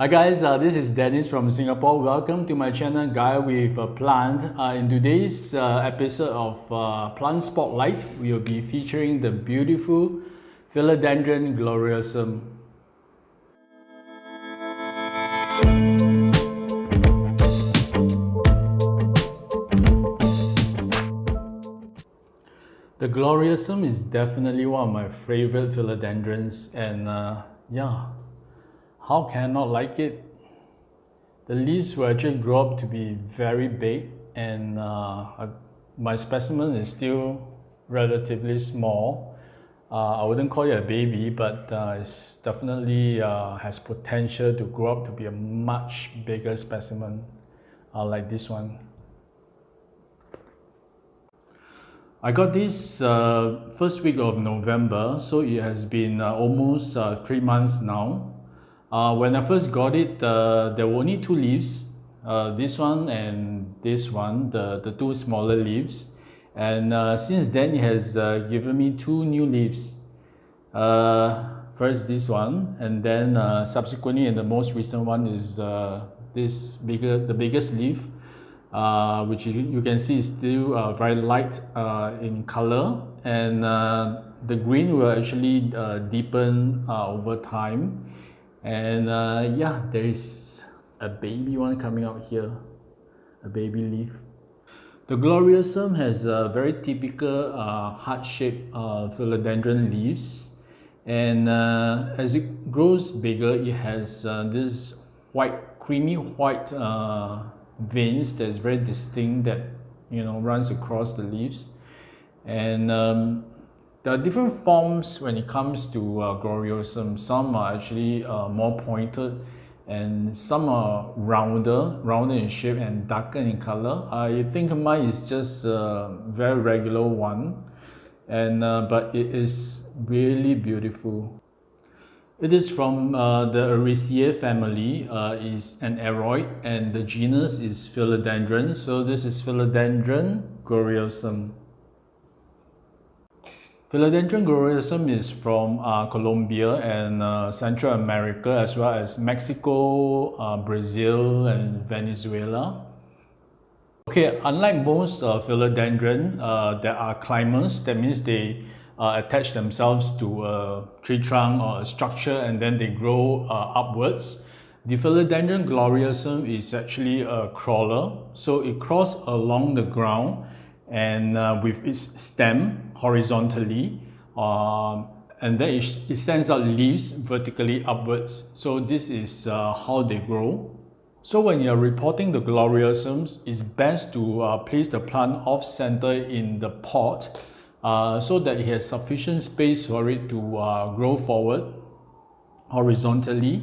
Hi guys, this is Dennis from Singapore. Welcome to my channel Guy with a Plant. In today's episode of Plant Spotlight, we will be featuring the beautiful Philodendron gloriosum. The gloriosum is definitely one of my favorite philodendrons, and yeah, how can I not like it? The leaves will actually grow up to be very big, and my specimen is still relatively small. I wouldn't call it a baby, but it's definitely has potential to grow up to be a much bigger specimen like this one. I got this first week of November, so it has been almost 3 months now. When I first got it, there were only 2 leaves, this one and this one, the 2 smaller leaves. And since then, it has given me 2 new leaves. First this one, and then subsequently, and the most recent one is the biggest leaf, which you can see is still very light in color, and the green will actually deepen over time. And yeah, there is a baby one coming out here, a baby leaf. The gloriosum has very typical heart-shaped philodendron leaves, and as it grows bigger, it has this creamy white veins that is very distinct that runs across the leaves. And there are different forms when it comes to gloriosum. Some are actually more pointed, and some are rounder in shape and darker in color. I think mine is just a very regular one, and but it is really beautiful. It is from the Araceae family, is an aroid, and the genus is Philodendron. So this is Philodendron gloriosum. Philodendron gloriosum is from Colombia and Central America, as well as Mexico, Brazil, and Venezuela. Okay, unlike most philodendron, there are climbers. That means they attach themselves to a tree trunk or a structure, and then they grow upwards. The Philodendron gloriosum is actually a crawler, so it crawls along the ground and with its stem horizontally, and then it sends out leaves vertically upwards. So this is how they grow. So when you're repotting the gloriosums, it's best to place the plant off-center in the pot so that it has sufficient space for it to grow forward horizontally.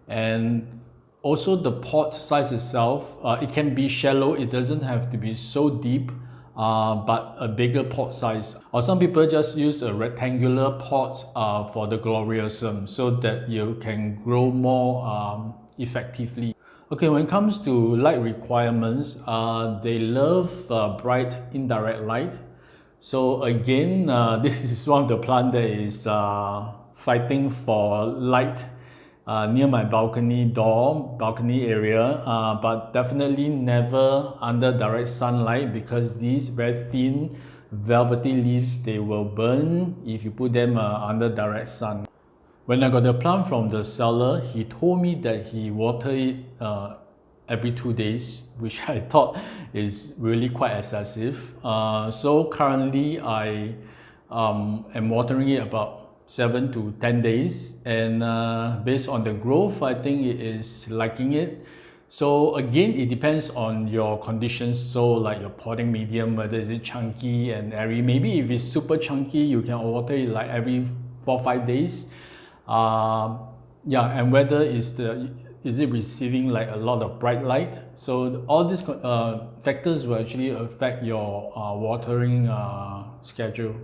And also the pot size itself, it can be shallow, it doesn't have to be so deep, but a bigger pot size. Or some people just use a rectangular pot for the gloriosum so that you can grow more effectively. Okay, when it comes to light requirements, they love bright indirect light. So again, this is one of the plants that is fighting for light near my balcony area, but definitely never under direct sunlight, because these very thin velvety leaves, they will burn if you put them under direct sun. When I got the plant from the seller, he told me that he watered it every 2 days, which I thought is really quite excessive. So currently I am watering it about 7 to 10 days, and based on the growth, I think it is liking it. So again, it depends on your conditions, so like your potting medium, whether is it chunky and airy. Maybe if it's super chunky, you can water it like every 4 or 5 days. Yeah, and whether is it receiving like a lot of bright light. So all these factors will actually affect your watering schedule.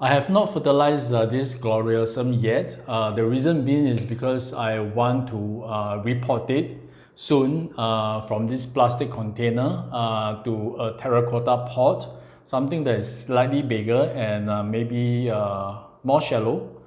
I have not fertilized this gloriosum yet. The reason being is because I want to repot it soon from this plastic container to a terracotta pot, something that is slightly bigger and maybe more shallow.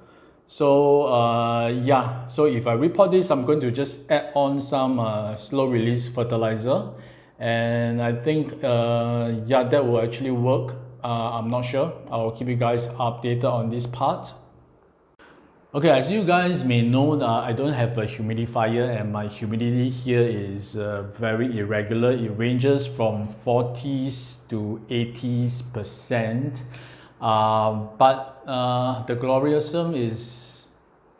So yeah, so if I repot this, I'm going to just add on some slow release fertilizer, and I think yeah, that will actually work. I'm not sure. I'll keep you guys updated on this part. Okay, as you guys may know, I don't have a humidifier, and my humidity here is very irregular. It ranges from 40s to 80%. But the gloriosum is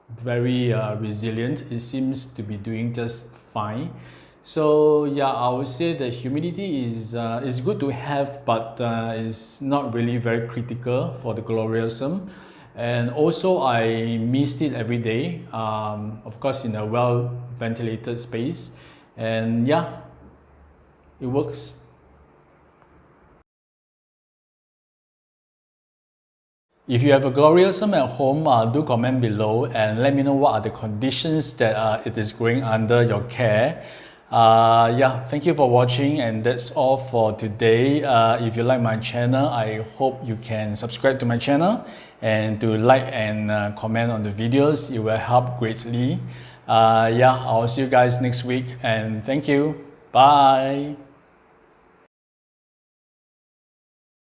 very resilient. It seems to be doing just fine. So yeah, I would say the humidity is good to have, but it's not really very critical for the gloriosum. And also I mist it every day, of course in a well ventilated space, and yeah, it works. If you have a gloriosum at home, do comment below and let me know what are the conditions that it is growing under your care. Yeah, thank you for watching, and that's all for today. If you like my channel, I hope you can subscribe to my channel and to like and comment on the videos. It will help greatly. Yeah, I'll see you guys next week, and thank you. Bye.